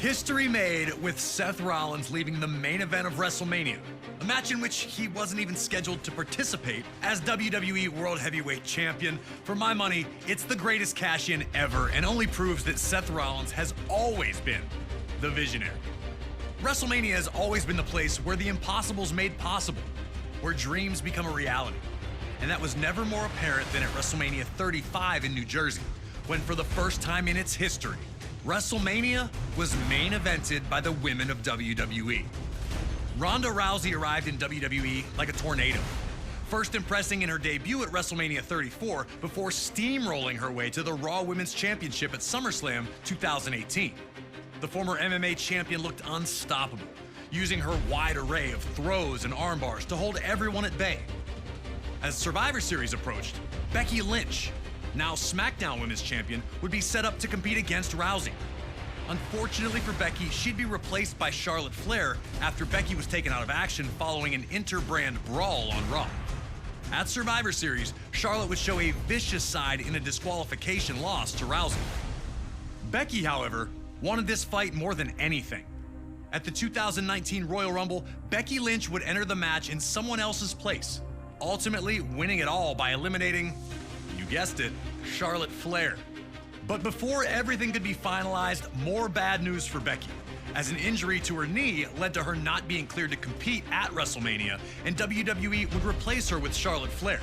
History made with Seth Rollins leaving the main event of WrestleMania, a match in which he wasn't even scheduled to participate as WWE World Heavyweight Champion. For my money, it's the greatest cash-in ever and only proves that Seth Rollins has always been the visionary. WrestleMania has always been the place where the impossible's made possible, where dreams become a reality. And that was never more apparent than at WrestleMania 35 in New Jersey, when for the first time in its history, WrestleMania was main evented by the women of WWE. Ronda Rousey arrived in WWE like a tornado, first impressing in her debut at WrestleMania 34 before steamrolling her way to the Raw Women's Championship at SummerSlam 2018. The former MMA champion looked unstoppable, using her wide array of throws and arm bars to hold everyone at bay. As Survivor Series approached, Becky Lynch, now SmackDown Women's Champion, would be set up to compete against Rousey. Unfortunately for Becky, she'd be replaced by Charlotte Flair after Becky was taken out of action following an inter-brand brawl on Raw. At Survivor Series, Charlotte would show a vicious side in a disqualification loss to Rousey. Becky, however, wanted this fight more than anything. At the 2019 Royal Rumble, Becky Lynch would enter the match in someone else's place, ultimately winning it all by eliminating, you guessed it, Charlotte Flair. But before everything could be finalized, more bad news for Becky, as an injury to her knee led to her not being cleared to compete at WrestleMania, and WWE would replace her with Charlotte Flair.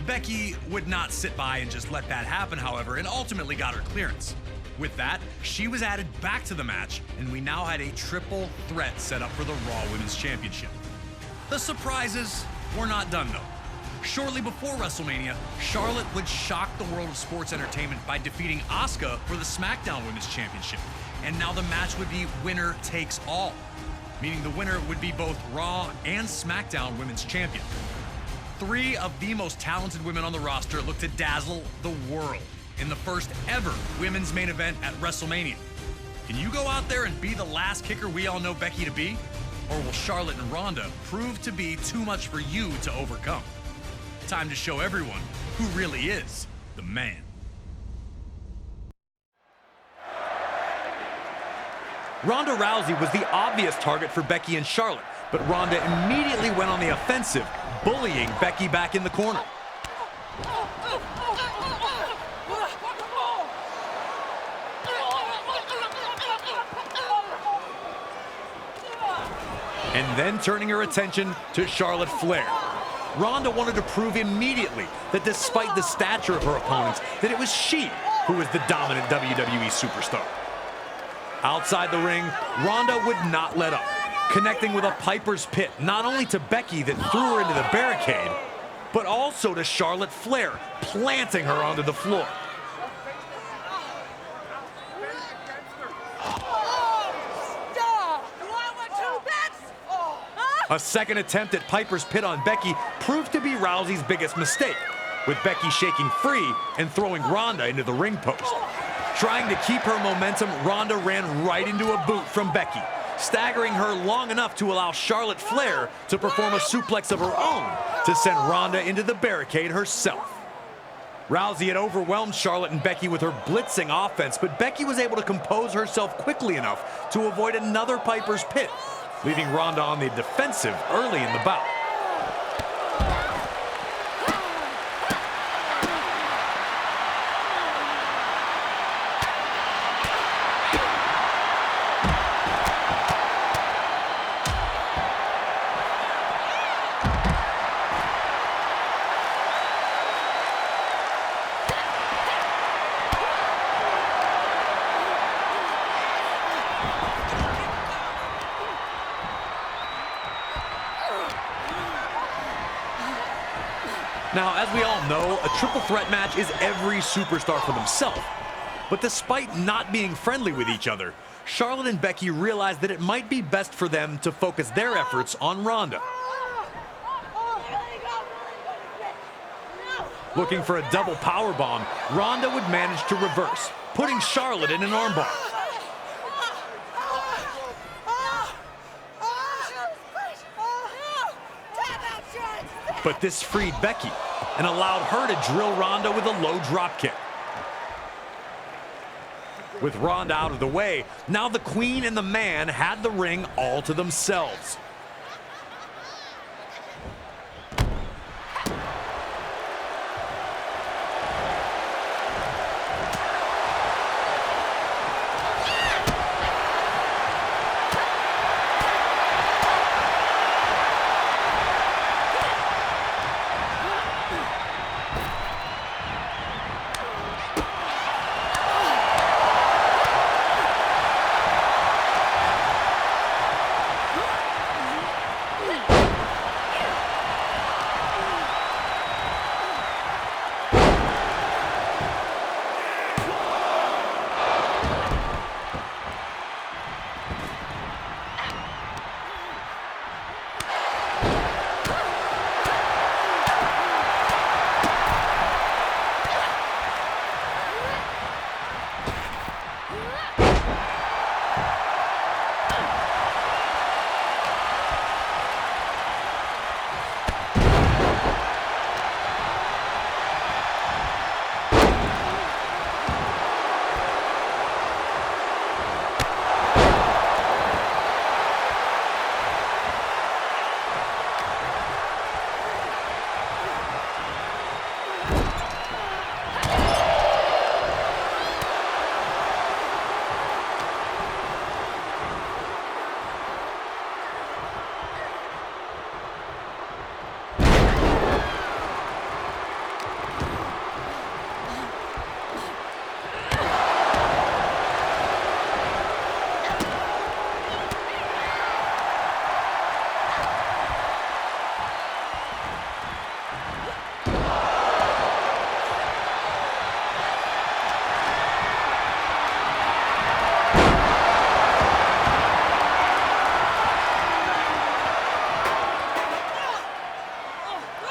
Becky would not sit by and just let that happen, however, and ultimately got her clearance. With that, she was added back to the match, and we now had a triple threat set up for the Raw Women's Championship. The surprises were not done, though. Shortly before WrestleMania, Charlotte would shock the world of sports entertainment by defeating Asuka for the SmackDown Women's Championship. And now the match would be winner takes all, meaning the winner would be both Raw and SmackDown Women's Champion. Three of the most talented women on the roster look to dazzle the world in the first ever women's main event at WrestleMania. Can you go out there and be the last kicker we all know Becky to be? Or will Charlotte and Ronda prove to be too much for you to overcome? Time to show everyone who really is the man. Ronda Rousey was the obvious target for Becky and Charlotte, but Ronda immediately went on the offensive, bullying Becky back in the corner. And then turning her attention to Charlotte Flair. Ronda wanted to prove immediately that despite the stature of her opponents, that it was she who was the dominant WWE superstar. Outside the ring, Ronda would not let up, connecting with a Piper's Pit not only to Becky that threw her into the barricade, but also to Charlotte Flair, planting her onto the floor. A second attempt at Piper's Pit on Becky proved to be Rousey's biggest mistake, with Becky shaking free and throwing Ronda into the ring post. Trying to keep her momentum, Ronda ran right into a boot from Becky, staggering her long enough to allow Charlotte Flair to perform a suplex of her own to send Ronda into the barricade herself. Rousey had overwhelmed Charlotte and Becky with her blitzing offense, but Becky was able to compose herself quickly enough to avoid another Piper's Pit, leaving Ronda on the defensive early in the bout. Now, as we all know, a triple threat match is every superstar for themselves. But despite not being friendly with each other, Charlotte and Becky realized that it might be best for them to focus their efforts on Ronda. Looking for a double powerbomb, Ronda would manage to reverse, putting Charlotte in an armbar. But this freed Becky and allowed her to drill Ronda with a low drop kick. With Ronda out of the way, now the Queen and the Man had the ring all to themselves.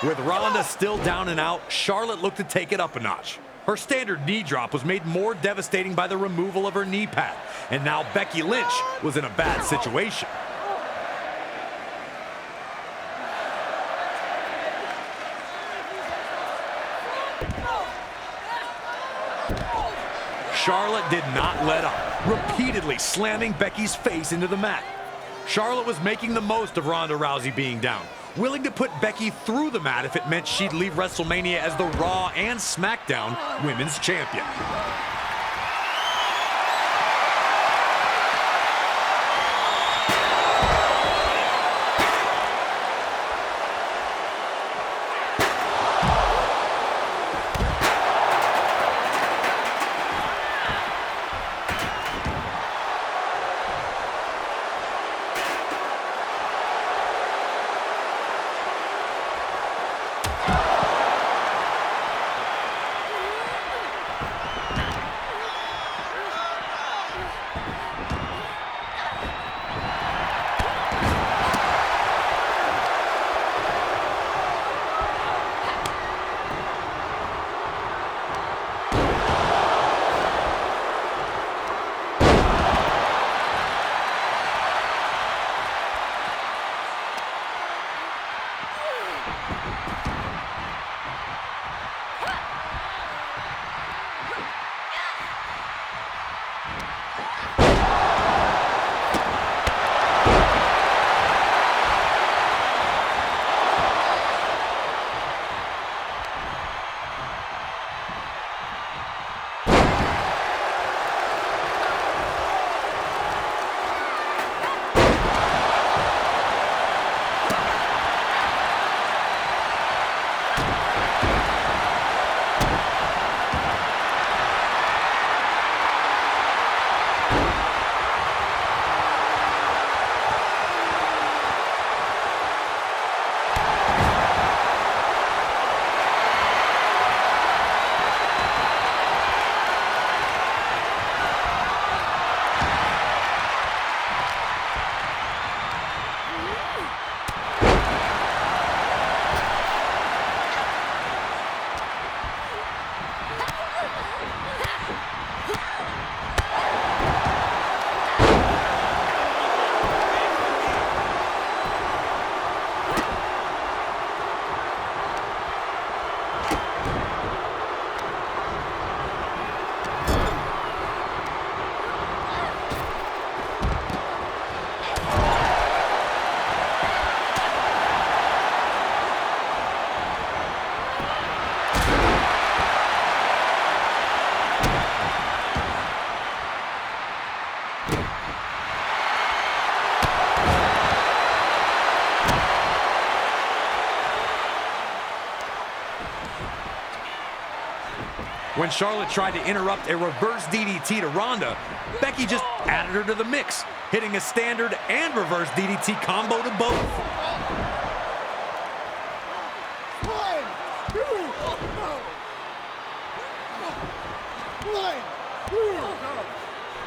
With Ronda still down and out, Charlotte looked to take it up a notch. Her standard knee drop was made more devastating by the removal of her knee pad, and now Becky Lynch was in a bad situation. Charlotte did not let up, repeatedly slamming Becky's face into the mat. Charlotte was making the most of Ronda Rousey being down, willing to put Becky through the mat if it meant she'd leave WrestleMania as the Raw and SmackDown Women's Champion. When Charlotte tried to interrupt a reverse DDT to Ronda, Becky just added her to the mix, hitting a standard and reverse DDT combo to both.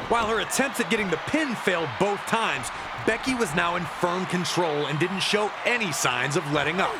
While her attempts at getting the pin failed both times, Becky was now in firm control and didn't show any signs of letting up.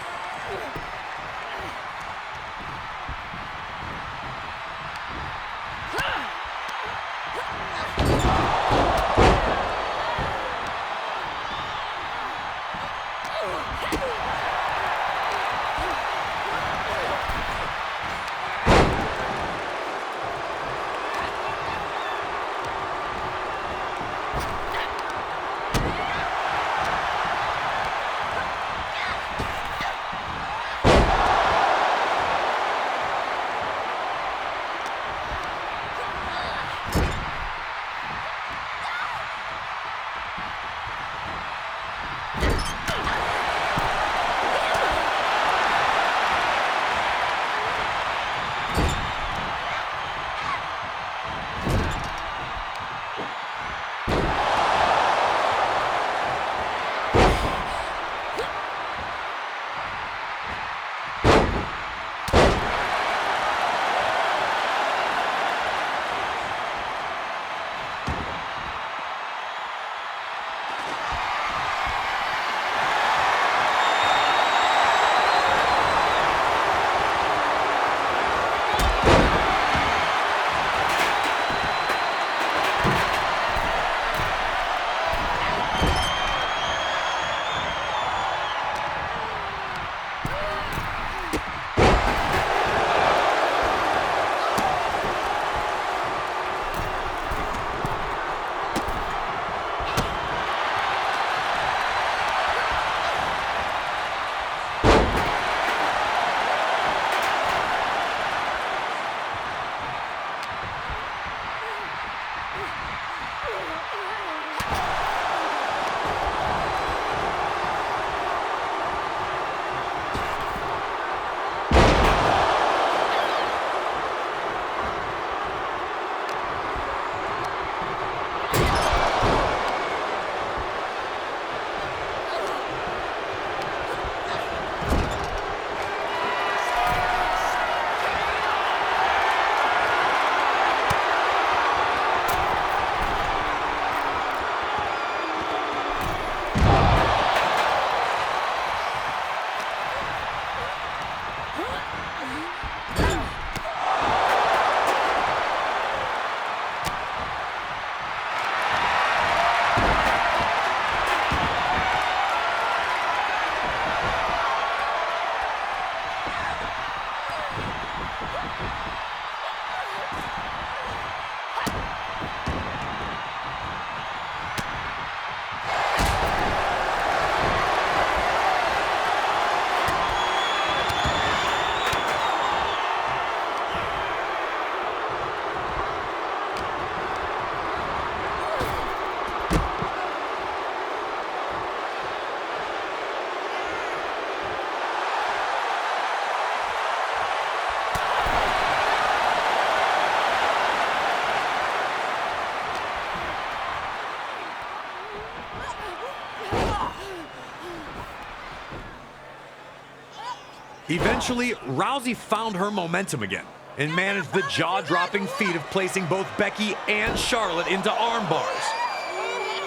Eventually, Rousey found her momentum again and managed the jaw-dropping feat of placing both Becky and Charlotte into arm bars.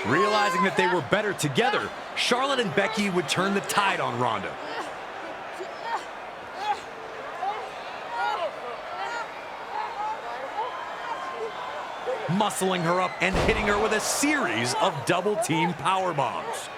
Realizing that they were better together, Charlotte and Becky would turn the tide on Ronda. Muscling her up and hitting her with a series of double-team power bombs.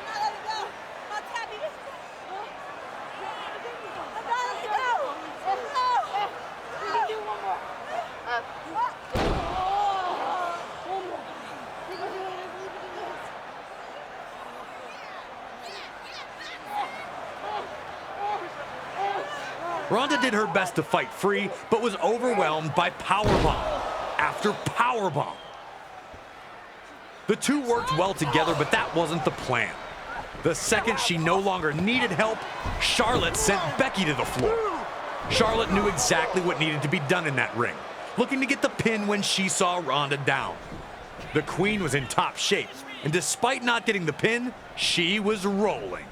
Ronda did her best to fight free, but was overwhelmed by powerbomb after powerbomb. The two worked well together, but that wasn't the plan. The second she no longer needed help, Charlotte sent Becky to the floor. Charlotte knew exactly what needed to be done in that ring. looking to get the pin when she saw Ronda down. The Queen was in top shape, and despite not getting the pin, she was rolling.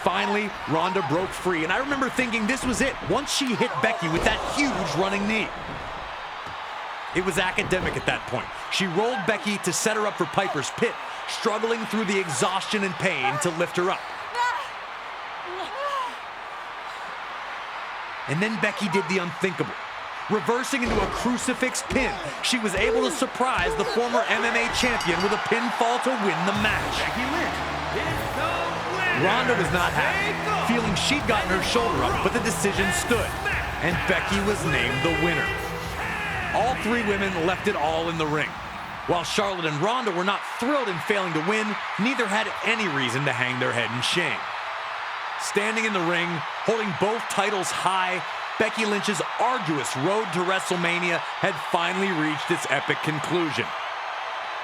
Finally, Ronda broke free, and I remember thinking this was it once she hit Becky with that huge running knee. It was academic at that point. She rolled Becky to set her up for Piper's Pit, struggling through the exhaustion and pain to lift her up. And then Becky did the unthinkable. Reversing into a crucifix pin, she was able to surprise the former MMA champion with a pinfall to win the match. Becky Lynch is the winner. Ronda was not happy, feeling she'd gotten her shoulder up, but the decision stood, and Becky was named the winner. All three women left it all in the ring. While Charlotte and Ronda were not thrilled in failing to win, neither had any reason to hang their head in shame. Standing in the ring, holding both titles high, Becky Lynch's arduous road to WrestleMania had finally reached its epic conclusion.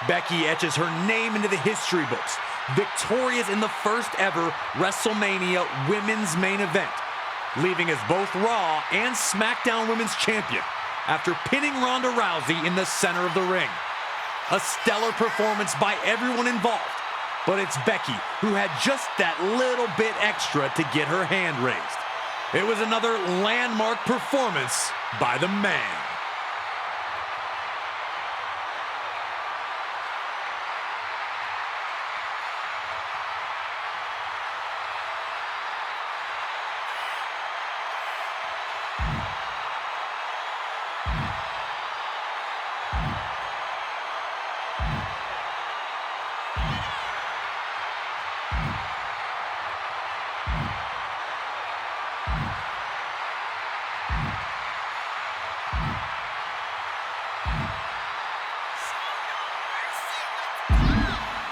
Becky etches her name into the history books, victorious in the first ever WrestleMania Women's Main Event, leaving as both Raw and SmackDown Women's Champion after pinning Ronda Rousey in the center of the ring. A stellar performance by everyone involved, but it's Becky who had just that little bit extra to get her hand raised. It was another landmark performance by the man.